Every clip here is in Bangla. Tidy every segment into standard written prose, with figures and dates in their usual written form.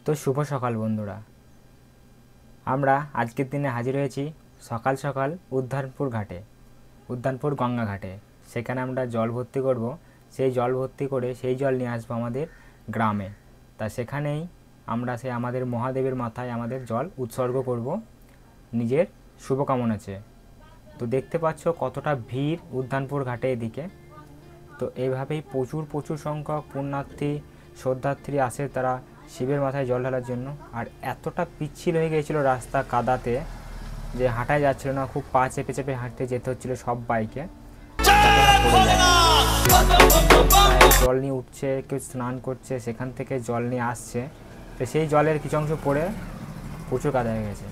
তো শুভ সকাল বন্ধুরা, আমরা আজকের দিনে হাজির হয়েছি সকাল সকাল উদ্যানপুর গঙ্গা ঘাটে। সেখানে আমরা জল ভর্তি করব। সেই জল ভর্তি করে সেই জল নিয়ে আসবো আমাদের গ্রামে। তা সেখানেই আমরা আমাদের মহাদেবের মাথায় আমাদের জল উৎসর্গ করব নিজের শুভকামনা চেয়ে। তো দেখতে পাচ্ছ কতটা ভিড় উদ্যানপুর ঘাটে এদিকে। তো এইভাবেই প্রচুর সংখ্যক পুণ্যার্থী শ্রদ্ধার্থী আসে তারা শিবের মাথায় জল ঢালার জন্য। আর এতটা পিচ্ছিল হয়ে গিয়েছিল রাস্তা কাদাতে যে হাঁটাই যাচ্ছিল না, খুব পা চেপে চেপে হাঁটতে যেতে হচ্ছিল সব বাইকে। জল নিয়ে উঠছে, কেউ স্নান করছে, সেখান থেকে জল নিয়ে আসছে। তো সেই জলের কিছু অংশ পড়ে প্রচুর কাদা হয়ে গেছে।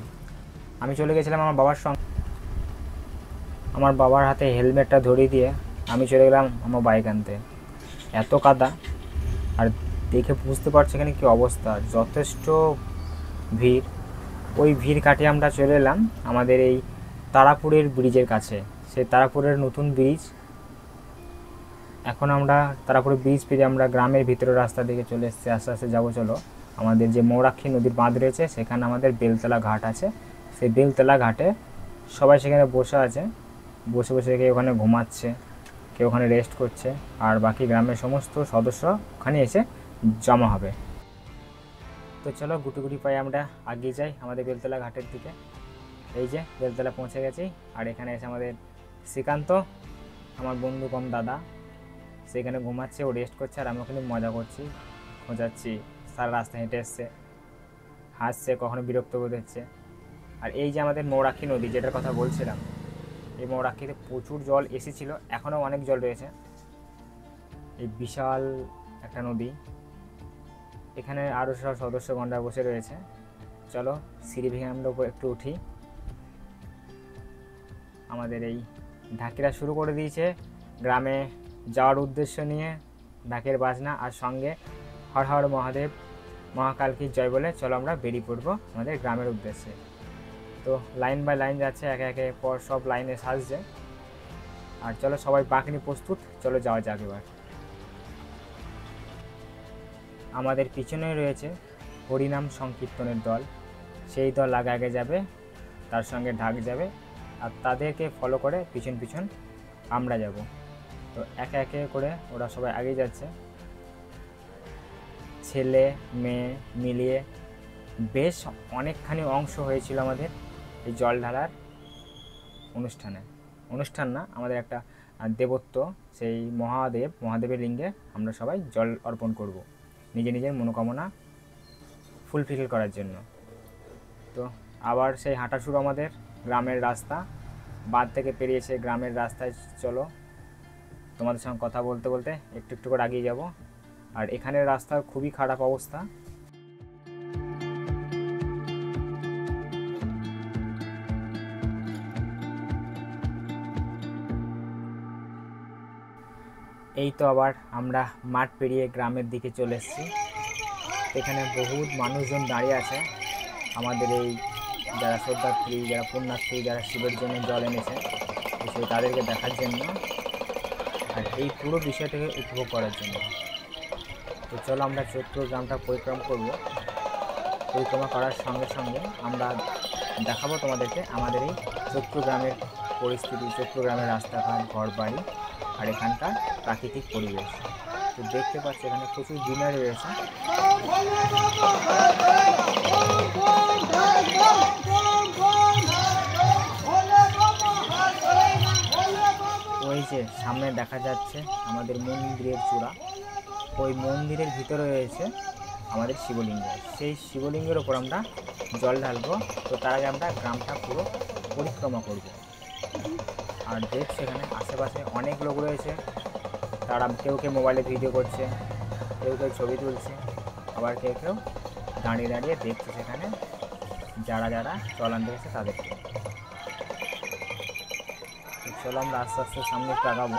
আমি চলে গেছিলাম আমার বাবার সঙ্গে, আমার বাবার হাতে হেলমেটটা ধরিয়ে দিয়ে আমি চলে গেলাম আমার বাইক আনতে। এত কাদা, আর দেখে বুঝতে পারছি এখানে কী অবস্থা, যথেষ্ট ভিড়। ওই ভিড় কাটিয়ে আমরা চলে এলাম আমাদের এই তারাপুরের ব্রিজের কাছে। সেই তারাপুরের নতুন ব্রিজ। এখন আমরা তারাপুরের ব্রিজ পেরিয়ে আমরা গ্রামের ভিতরে রাস্তা দিকে চলে এসেছি। আস্তে আস্তে যাবো। চলো, আমাদের যে মৌরাক্ষী নদীর বাঁধ রয়েছে সেখানে আমাদের বেলতলা ঘাট আছে। সেই বেলতলা ঘাটে সবাই সেখানে বসে আছে, বসে কেউ ওখানে ঘুমাচ্ছে, কেউ ওখানে রেস্ট করছে, আর বাকি গ্রামের সমস্ত সদস্য ওখানে এসে জমা হবে। তো চলো গুটি পায়ে আমরা এগিয়ে যাই আমাদের বেলতলা ঘাটের দিকে। এই যে বেলতলা পৌঁছে গেছি। আর এখানে এসে আমাদের শ্রীকান্ত, আমার বন্ধু কম দাদা, সেখানে ঘুমাচ্ছে, ও রেস্ট করছে, আর আমি ওখানে মজা করছি, খোঁজাচ্ছি। সারা রাস্তা হেঁটে এসছে, হাসছে, কখনো বিরক্ত বোধ হচ্ছে। আর এই যে আমাদের মৌরাক্ষী নদী যেটার কথা বলছিলাম, এই মৌরাক্ষীতে প্রচুর জল এসেছিল, এখনও অনেক জল রয়েছে। এই বিশাল একটা নদী। এখানে আরও সব সদস্যগণরা বসে রয়েছে। চলো সিঁড়ি ভেঙে আমরা একটু উঠি। আমাদের এই ঢাকিরা শুরু করে দিয়েছে গ্রামে যাওয়ার উদ্দেশ্য নিয়ে ঢাকের বাজনা, আর সঙ্গে হর হর মহাদেব মহাকাল কি জয় বলে চলো আমরা বেরিয়ে পড়বো আমাদের গ্রামের উদ্দেশ্যে। তো লাইন বাই লাইন যাচ্ছে, একে একে পর সব লাইনে সাজছে। আর চলো সবাই বাঁকনি প্রস্তুত, চলো যাওয়া যাক এবার। আমাদের পিছনে রয়েছে হরিনাম সংকীর্তনের দল। সেই দল আগে যাবে, তার সঙ্গে ঢাক যাবে, আর তাদেরকে ফলো করে পিছন আমরা যাব। তো একে একে করে ওরা সবাই আগে যাচ্ছে। ছেলে মেয়ে মিলিয়ে বেশ অনেকখানি অংশ হয়েছিল আমাদের এই জল ঢালার অনুষ্ঠান না, আমাদের একটা দেবত্ব। সেই মহাদেবের লিঙ্গে আমরা সবাই জল অর্পণ করব নিজের মনোকামনা ফুলফিল করার জন্য। তো আবার সেই হাঁটা শুরু আমাদের গ্রামের রাস্তা, বাঁধ থেকে পেরিয়েছে গ্রামের রাস্তায়। চলো তোমাদের সঙ্গে কথা বলতে বলতে একটু করে এগিয়ে যাব। আর এখানের রাস্তার খুবই খারাপ অবস্থা। এই তো আবার আমরা মাঠ পেরিয়ে গ্রামের দিকে চলে এসেছি। এখানে বহুত মানুষজন দাঁড়িয়ে আছে, আমাদের এই যারা শ্রদ্ধার্থী, যারা পুণ্যার্থী, যারা শিবের জন্য জল এনেছে, সেই তাদেরকে দেখার জন্য আর এই পুরো বিষয়টাকে উপভোগ করার জন্য। তো চলো আমরা চৈত্র গ্রামটা পরিক্রমা করার সঙ্গে সঙ্গে আমরা দেখাবো তোমাদেরকে আমাদের এই চৈত্র গ্রামের পরিস্থিতি, চৈত্র গ্রামের রাস্তাঘাট, ঘর বাড়ি, আর এখানকার প্রাকৃতিক পরিবেশ। তো দেখতে পাচ্ছি এখানে প্রচুর গ্রিনারি রয়েছে। ওই যে সামনে দেখা যাচ্ছে আমাদের মন্দিরের চূড়া, ওই মন্দিরের ভিতরে রয়েছে আমাদের শিবলিঙ্গ। সেই শিবলিঙ্গের ওপর আমরা জল ঢালবো। তো তার আগে আমরা গ্রামটা পুরো পরিক্রমা করব। আর দেখছি এখানে আশেপাশে অনেক লোক রয়েছে, তারা কেউ মোবাইলে ভিডিও করছে, কেউ ছবি তুলছে, আবার কেউ দাঁড়িয়ে দেখছে সেখানে যারা জল আনতে গেছে তাদেরকে। চলো আমরা আস্তে আস্তে সামনে একটু আগাবো।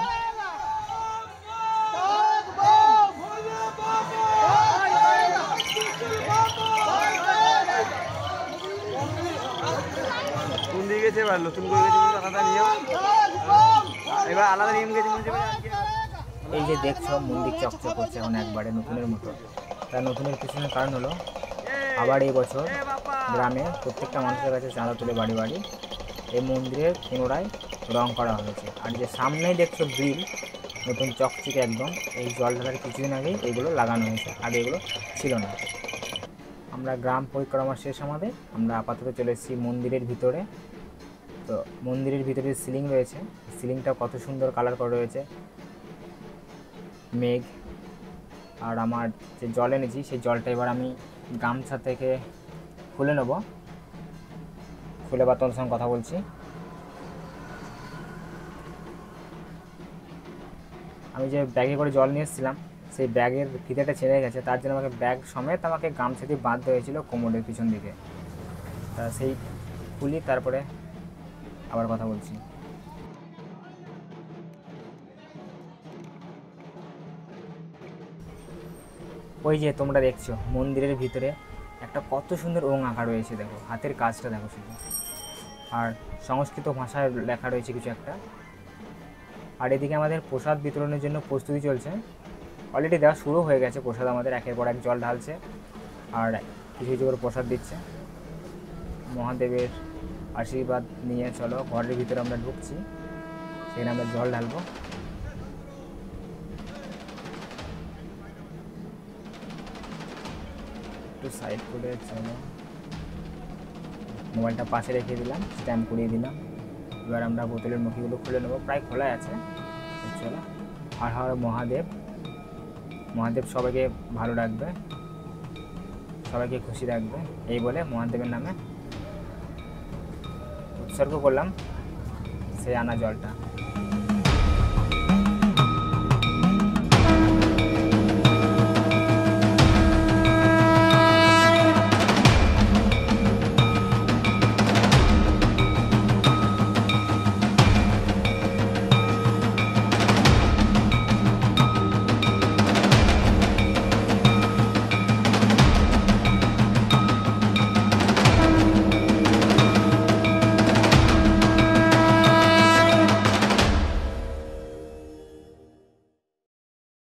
কোন দিকে গেছে এবার নতুন করে গেছে আলাদা নিয়ম, এবার আলাদা নিয়ম গেছে। এই যে দেখছো মন্দির চকচক করছে এখন একবারে নতুনের মতো। তার নতুনের পিছনের কারণ হলো আবার এই বছর গ্রামে প্রত্যেকটা মানুষের কাছে চাঁদা তুলে বাড়ি বাড়ি এই মন্দিরের পুনরায় রং করা হয়েছে। আর যে সামনেই দেখছো গ্রিল নতুন চকচকে একদম, এই জল ঢালার কিছুদিন আগেই এগুলো লাগানো হয়েছে, আগে এগুলো ছিল না। আমরা গ্রাম পরিক্রমা শেষ আমাদের, আমরা আপাতত চলে এসেছি মন্দিরের ভিতরে। তো মন্দিরের ভিতরে সিলিং রয়েছে, সিলিংটা কত সুন্দর কালার করা রয়েছে, মেঘ। আর আমার যে জল এনেছি সেই জলটা এবার আমি গামছা থেকে খুলে নেব, খুলে বা তোমার সঙ্গে কথা বলছি। আমি যে ব্যাগে করে জল নিয়ে এসেছিলাম সেই ব্যাগের ফিতেটা ছেড়ে গেছে, তার জন্য আমাকে ব্যাগ সমেত আমাকে গামছা দিয়ে বাঁধতে হয়েছিল কোমরের পিছন দিকে। তা সেই খুলি তারপরে আবার কথা বলছি। ওই যে তোমরা দেখছো মন্দিরের ভিতরে একটা কত সুন্দর ওং আঁকা রয়েছে, দেখো হাতের কাজটা দেখো শুধু, আর সংস্কৃত ভাষায় লেখা রয়েছে কিছু একটা। আর এদিকে আমাদের প্রসাদ বিতরণের জন্য প্রস্তুতি চলছে, অলরেডি দেওয়া শুরু হয়ে গেছে প্রসাদ, আমাদের একের পর এক জল ঢালছে আর কিছু কিছু করে প্রসাদ দিচ্ছে। মহাদেবের আশীর্বাদ নিয়ে চলো ঘরের ভিতরে আমরা ঢুকছি, সেখানে আমরা জল ঢালবো। একটু সাইড করে চলো, মোবাইলটা পাশে রেখে দিলাম, স্ট্যাম্প করিয়ে দিলাম। এবার আমরা বোতলের মুখিগুলো খুলে নেবো, প্রায় খোলাই আছে। চলো, আর হর মহাদেব, মহাদেব সবাইকে ভালো রাখবে, সবাইকে খুশি রাখবে, এই বলে মহাদেবের নামে উৎসর্গ করলাম সেই আনা জলটা।